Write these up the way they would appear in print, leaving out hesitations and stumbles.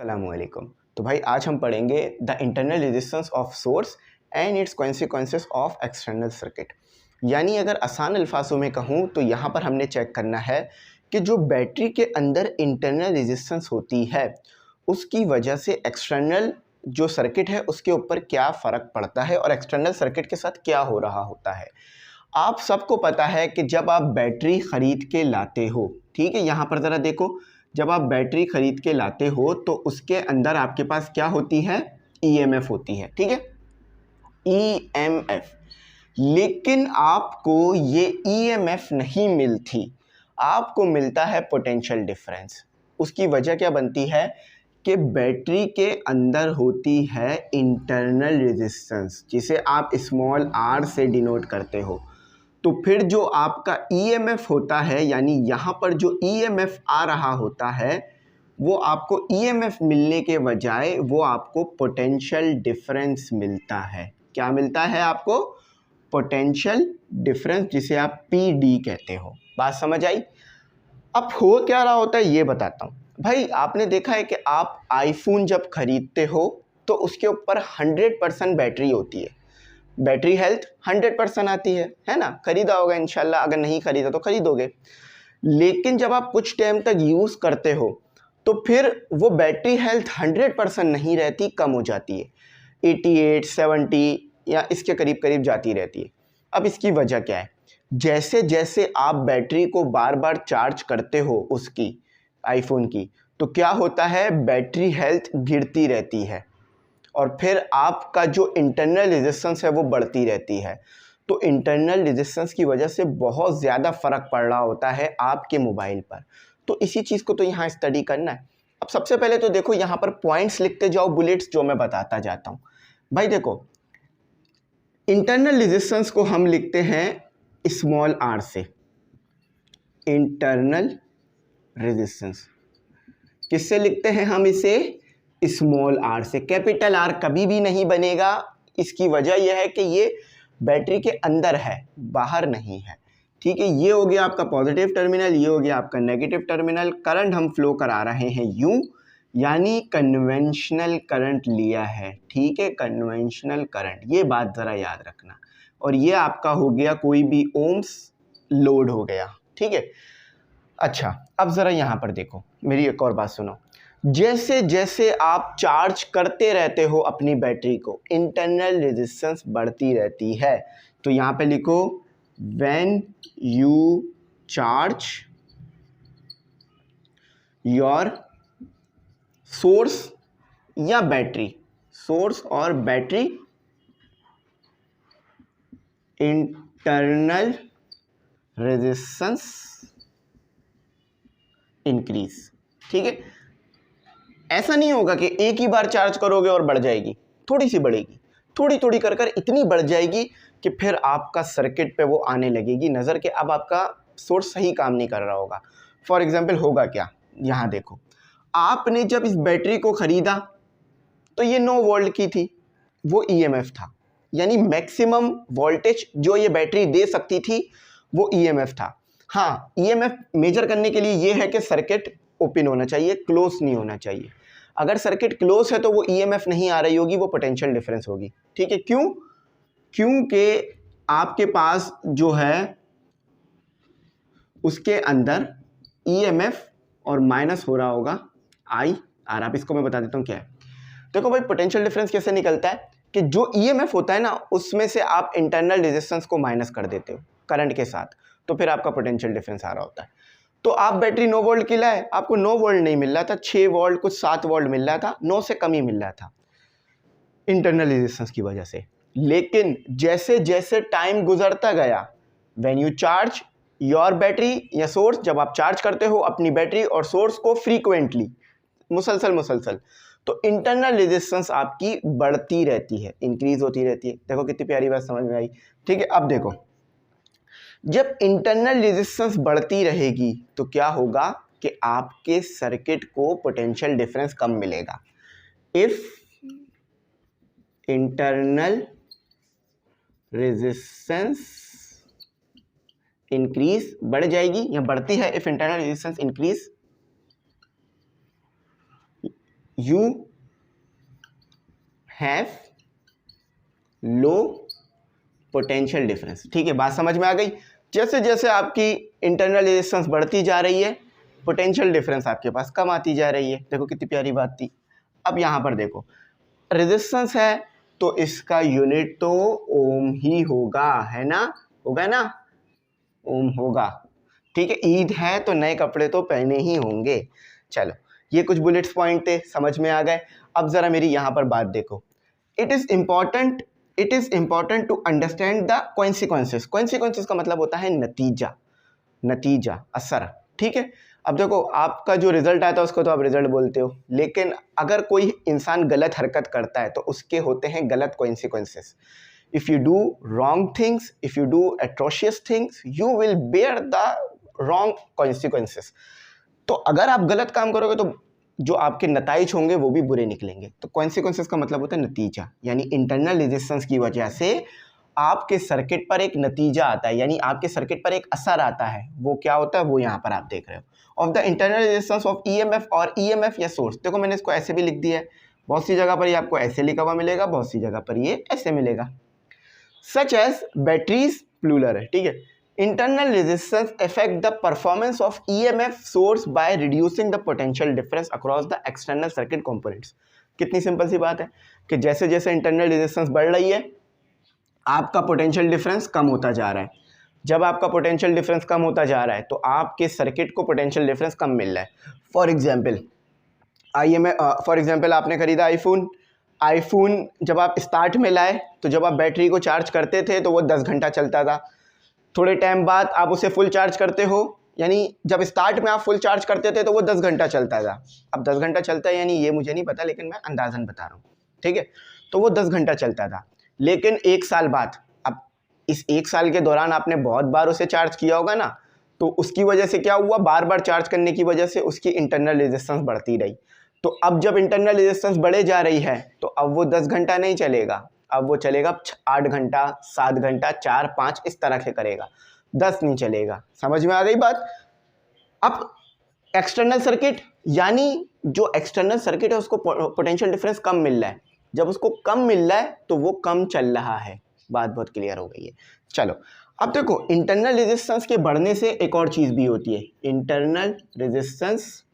अस्सलामुअलैकुम। तो भाई आज हम पढ़ेंगे the internal resistance of source and it's consequences of external circuit. यानी अगर आसान अल्फाजों में कहूँ तो यहाँ पर हमने चेक करना है कि जो बैटरी के अंदर इंटरनल रेजिस्टेंस होती है उसकी वजह से एक्सटर्नल जो सर्किट है उसके ऊपर क्या फ़र्क पड़ता है और एक्सटर्नल सर्किट के साथ क्या हो रहा होता है। आप सबको पता है कि जब आप बैटरी ख़रीद के लाते हो, ठीक है, यहाँ पर ज़रा देखो, जब आप बैटरी ख़रीद के लाते हो तो उसके अंदर आपके पास क्या होती है, ईएमएफ होती है, ठीक है, ईएमएफ। लेकिन आपको ये ईएमएफ नहीं मिलती, आपको मिलता है पोटेंशियल डिफरेंस। उसकी वजह क्या बनती है कि बैटरी के अंदर होती है इंटरनल रेजिस्टेंस जिसे आप स्मॉल आर से डिनोट करते हो। तो फिर जो आपका ईएमएफ होता है, यानी यहाँ पर जो ईएमएफ आ रहा होता है वो आपको ईएमएफ मिलने के बजाय वो आपको पोटेंशियल डिफरेंस मिलता है। क्या मिलता है आपको? पोटेंशियल डिफरेंस, जिसे आप पीडी कहते हो। बात समझ आई? अब हो क्या रहा होता है ये बताता हूँ। भाई आपने देखा है कि आप आईफोन जब खरीदते हो तो उसके ऊपर 100% बैटरी होती है, बैटरी हेल्थ 100% आती है ना। खरीदा होगा इंशाल्लाह, अगर नहीं खरीदा तो खरीदोगे। लेकिन जब आप कुछ टाइम तक यूज़ करते हो तो फिर वो बैटरी हेल्थ 100% नहीं रहती, कम हो जाती है, 88, 70 या इसके करीब करीब जाती रहती है। अब इसकी वजह क्या है? जैसे जैसे आप बैटरी को बार बार चार्ज करते हो उसकी, आईफोन की, तो क्या होता है, बैटरी हेल्थ गिरती रहती है और फिर आपका जो इंटरनल रेजिस्टेंस है वो बढ़ती रहती है। तो इंटरनल रेजिस्टेंस की वजह से बहुत ज़्यादा फ़र्क पड़ रहा होता है आपके मोबाइल पर। तो इसी चीज़ को तो यहाँ स्टडी करना है। अब सबसे पहले तो देखो, यहाँ पर पॉइंट्स लिखते जाओ, बुलेट्स जो मैं बताता जाता हूँ। भाई देखो, इंटरनल रेजिस्टेंस को हम लिखते हैं स्मॉल आर से। इंटरनल रेजिस्टेंस किससे लिखते हैं हम इसे? स्मॉल आर से। कैपिटल आर कभी भी नहीं बनेगा। इसकी वजह यह है कि ये बैटरी के अंदर है, बाहर नहीं है, ठीक है। ये हो गया आपका पॉजिटिव टर्मिनल, ये हो गया आपका नेगेटिव टर्मिनल। करंट हम फ्लो करा रहे हैं यूं, यानी कन्वेंशनल करंट लिया है, ठीक है, कन्वेंशनल करंट। ये बात ज़रा याद रखना। और ये आपका हो गया कोई भी ओम्स लोड हो गया, ठीक है। अच्छा, अब ज़रा यहाँ पर देखो, मेरी एक और बात सुनो। जैसे जैसे आप चार्ज करते रहते हो अपनी बैटरी को, इंटरनल रेजिस्टेंस बढ़ती रहती है। तो यहाँ पे लिखो, when you charge your source या बैटरी, सोर्स और बैटरी, इंटरनल रेजिस्टेंस इंक्रीज, ठीक है। ऐसा नहीं होगा कि एक ही बार चार्ज करोगे और बढ़ जाएगी, थोड़ी सी बढ़ेगी, थोड़ी थोड़ी कर कर इतनी बढ़ जाएगी कि फिर आपका सर्किट पे वो आने लगेगी नज़र के अब आपका सोर्स सही काम नहीं कर रहा होगा। फॉर एग्जांपल होगा क्या, यहाँ देखो, आपने जब इस बैटरी को ख़रीदा तो ये 9 वोल्ट की थी, वो ईएमएफ था, यानी मैक्सिमम वोल्टेज जो ये बैटरी दे सकती थी वो ईएमएफ था। हाँ, ईएमएफ मेजर करने के लिए ये है कि सर्किट ओपन होना चाहिए, क्लोज नहीं होना चाहिए। अगर सर्किट क्लोज है तो वो ईएमएफ नहीं आ रही होगी, वो पोटेंशियल डिफरेंस होगी, ठीक है। क्यों? क्योंकि आपके पास जो है उसके अंदर ईएमएफ और माइनस हो रहा होगा आई आर। आप इसको मैं बता देता हूँ क्या है। देखो भाई, पोटेंशियल डिफरेंस कैसे निकलता है कि जो ईएमएफ होता है ना उसमें से आप इंटरनल रेजिस्टेंस को माइनस कर देते हो करंट के साथ, तो फिर आपका पोटेंशियल डिफरेंस आ रहा होता है। तो आप बैटरी 9 वोल्ट की लाए, आपको 9 वोल्ट नहीं मिल रहा था, 6 वोल्ट कुछ 7 वोल्ट मिल रहा था, 9 से कम ही मिल रहा था इंटरनल रेजिस्टेंस की वजह से। लेकिन जैसे जैसे टाइम गुजरता गया, when you charge your battery या सोर्स, जब आप चार्ज करते हो अपनी बैटरी और सोर्स को फ्रीक्वेंटली, मुसलसल, तो इंटरनल रेजिस्टेंस आपकी बढ़ती रहती है, इंक्रीज होती रहती है। देखो कितनी प्यारी बात समझ में आई, ठीक है। अब देखो, जब इंटरनल रेजिस्टेंस बढ़ती रहेगी तो क्या होगा कि आपके सर्किट को पोटेंशियल डिफरेंस कम मिलेगा। इफ इंटरनल रेजिस्टेंस इंक्रीज, बढ़ जाएगी या बढ़ती है, if internal resistance increase, you have low potential difference. ठीक है, बात समझ में आ गई। जैसे जैसे आपकी इंटरनल रेजिस्टेंस बढ़ती जा रही है, पोटेंशियल डिफरेंस आपके पास कम आती जा रही है। देखो कितनी प्यारी बात थी। अब यहाँ पर देखो, रेजिस्टेंस है तो इसका यूनिट तो ओम ही होगा, है ना, होगा ना, ओम होगा। ठीक है, ईद है तो नए कपड़े तो पहने ही होंगे। चलो, ये कुछ बुलेट्स पॉइंट थे, समझ में आ गए। अब जरा मेरी यहाँ पर बात देखो, it is important to understand the consequences. Consequences का मतलब होता है नतीजा, नतीजा, असर। ठीक है, अब देखो आपका जो रिजल्ट आता है उसको तो आप रिजल्ट बोलते हो, लेकिन अगर कोई इंसान गलत हरकत करता है तो उसके होते हैं गलत consequences. If you do wrong things, if you do atrocious things, you will bear the wrong consequences. तो अगर आप गलत काम करोगे तो जो आपके नताइज होंगे वो भी बुरे निकलेंगे। तो कॉन्सिक्वेंसेस का मतलब होता है नतीजा, यानी इंटरनल रेजिस्टेंस की वजह से आपके सर्किट पर एक नतीजा आता है, यानी आपके सर्किट पर एक असर आता है। वो क्या होता है, वो यहाँ पर आप देख रहे हो, of the internal resistance of EMF और ईएमएफ या सोर्स। देखो मैंने इसको ऐसे भी लिख दिया है, बहुत सी जगह पर ये आपको ऐसे लिखा हुआ मिलेगा, बहुत सी जगह पर ये ऐसे मिलेगा। सच एज बैटरीज, प्लूरल है। ठीक है, internal resistance affect the performance of EMF source by reducing the potential difference across the external circuit components। कितनी सिंपल सी बात है कि जैसे जैसे इंटरनल रेजिस्टेंस बढ़ रही है आपका पोटेंशियल डिफरेंस कम होता जा रहा है। जब आपका पोटेंशियल डिफरेंस कम होता जा रहा है तो आपके सर्किट को पोटेंशियल डिफरेंस कम मिल रहा है। फॉर एग्जाम्पल आपने खरीदा आईफोन जब आप स्टार्ट में लाए तो जब आप बैटरी को चार्ज करते थे तो वो 10 घंटा चलता था। थोड़े टाइम बाद आप उसे फुल चार्ज करते हो, यानी जब स्टार्ट में आप फुल चार्ज करते थे तो वो 10 घंटा चलता था। अब 10 घंटा चलता है यानी ये मुझे नहीं पता, लेकिन मैं अंदाजन बता रहा हूँ। ठीक है, तो वो 10 घंटा चलता था, लेकिन 1 साल बाद, अब इस 1 साल के दौरान आपने बहुत बार उसे चार्ज किया होगा ना, तो उसकी वजह से क्या हुआ, बार बार चार्ज करने की वजह से उसकी इंटरनल रेजिस्टेंस बढ़ती रही। तो अब जब इंटरनल रेजिस्टेंस बढ़े जा रही है तो अब वो 10 घंटा नहीं चलेगा, अब वो चलेगा 8 घंटा, 7 घंटा, 4, 5 इस तरह से करेगा, 10 नहीं चलेगा। समझ में आ गई बात। अब एक्सटर्नल सर्किट, यानी जो एक्सटर्नल सर्किट है उसको पोटेंशियल डिफरेंस कम मिल रहा है, जब उसको कम मिल रहा है तो वो कम चल रहा है। बात बहुत क्लियर हो गई है। चलो अब देखो, इंटरनल रेजिस्टेंस के बढ़ने से एक और चीज भी होती है, इंटरनल रेजिस्टेंस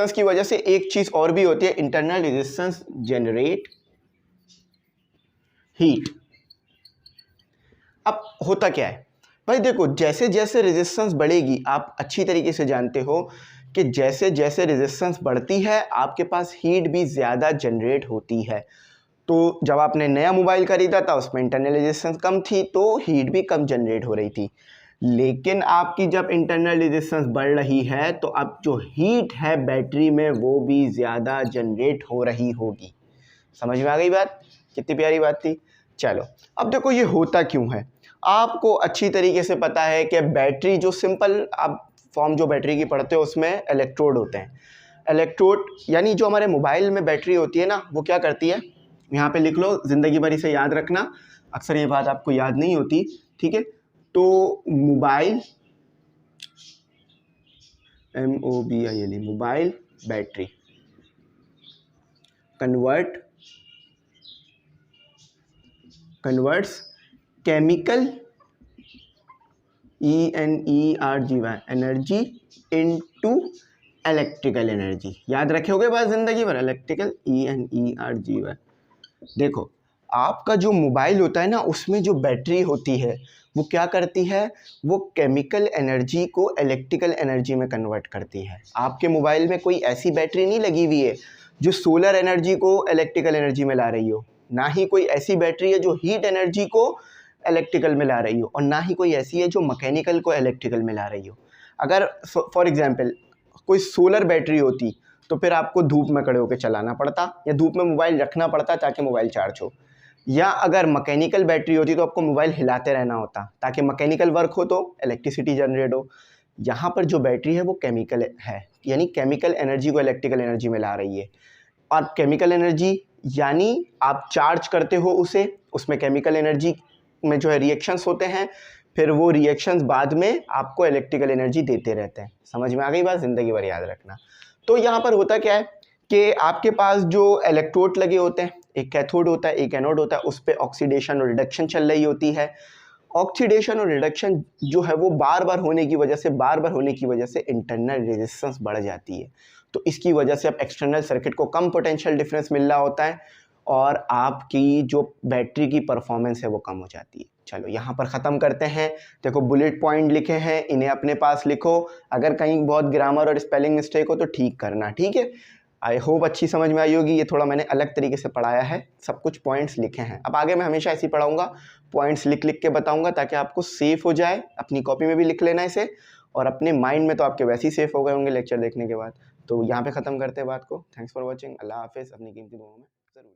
की वजह से एक चीज और भी होती है, इंटरनल रेजिस्टेंस जनरेट हीट। अब होता क्या है भाई, देखो जैसे जैसे रेजिस्टेंस बढ़ेगी, आप अच्छी तरीके से जानते हो कि जैसे जैसे रेजिस्टेंस बढ़ती है आपके पास हीट भी ज़्यादा जनरेट होती है। तो जब आपने नया मोबाइल खरीदा था उसमें इंटरनल रेजिस्टेंस कम थी तो हीट भी कम जनरेट हो रही थी, लेकिन आपकी जब इंटरनल रेजिस्टेंस बढ़ रही है तो अब जो हीट है बैटरी में वो भी ज़्यादा जनरेट हो रही होगी। समझ में आ गई बात, कितनी प्यारी बात थी। चलो अब देखो ये होता क्यों है, आपको अच्छी तरीके से पता है कि बैटरी जो सिंपल आप फॉर्म जो बैटरी की पढ़ते हो उसमें इलेक्ट्रोड होते हैं। इलेक्ट्रोड यानी जो हमारे मोबाइल में बैटरी होती है ना, वो क्या करती है, यहाँ पे लिख लो, ज़िंदगी भर इसे याद रखना, अक्सर ये बात आपको याद नहीं होती। ठीक है, तो mobile MOBILE mobile battery converts chemical ENERGY energy into electrical energy. याद रखोगे बात जिंदगी भर, इलेक्ट्रिकल ENERGY। देखो आपका जो मोबाइल होता है ना उसमें जो बैटरी होती है वो क्या करती है, वो केमिकल एनर्जी को इलेक्ट्रिकल एनर्जी में कन्वर्ट करती है। आपके मोबाइल में कोई ऐसी बैटरी नहीं लगी हुई है जो सोलर एनर्जी को इलेक्ट्रिकल एनर्जी में ला रही हो, ना ही कोई ऐसी बैटरी है जो हीट एनर्जी को इलेक्ट्रिकल में ला रही हो, और ना ही कोई ऐसी है जो मैकेनिकल को इलेक्ट्रिकल में ला रही हो। अगर फॉर एग्जांपल कोई सोलर बैटरी होती तो फिर आपको धूप में खड़े होकर चलाना पड़ता या धूप में मोबाइल रखना पड़ता ताकि मोबाइल चार्ज हो, या अगर मैकेनिकल बैटरी होती तो आपको मोबाइल हिलाते रहना होता ताकि मैकेनिकल वर्क हो तो इलेक्ट्रिसिटी जनरेट हो। यहाँ पर जो बैटरी है वो केमिकल है, यानी केमिकल एनर्जी को इलेक्ट्रिकल एनर्जी में ला रही है। और केमिकल एनर्जी यानी आप चार्ज करते हो उसे, उसमें केमिकल एनर्जी में जो है रिएक्शंस होते हैं, फिर वो रिएक्शंस बाद में आपको इलेक्ट्रिकल एनर्जी देते रहते हैं। समझ में आ गई बात, ज़िंदगी भर याद रखना। तो यहाँ पर होता क्या है कि आपके पास जो इलेक्ट्रोड लगे होते हैं, एक कैथोड होता है एक एनोड होता है, उस पर ऑक्सीडेशन और रिडक्शन चल रही होती है। ऑक्सीडेशन और रिडक्शन जो है वो बार बार होने की वजह से इंटरनल रेजिस्टेंस बढ़ जाती है। तो इसकी वजह से अब एक्सटर्नल सर्किट को कम पोटेंशियल डिफरेंस मिल रहा होता है और आपकी जो बैटरी की परफॉर्मेंस है वो कम हो जाती है। चलो यहाँ पर ख़त्म करते हैं। देखो बुलेट पॉइंट लिखे हैं, इन्हें अपने पास लिखो। अगर कहीं बहुत ग्रामर और स्पेलिंग मिस्टेक हो तो ठीक करना, ठीक है। आई होप अच्छी समझ में आई होगी। ये थोड़ा मैंने अलग तरीके से पढ़ाया है, सब कुछ पॉइंट्स लिखे हैं। अब आगे मैं हमेशा ऐसे ही पढ़ाऊँगा, पॉइंट्स लिख लिख के बताऊँगा ताकि आपको सेफ हो जाए। अपनी कॉपी में भी लिख लेना इसे, और अपने माइंड में तो आपके वैसे ही सेफ हो गए होंगे लेक्चर देखने के बाद। तो यहाँ पे ख़त्म करते हैं बात को। Thanks for watching. अल्लाह हाफिज़। अपनी कीमती दुआओं में ज़रूर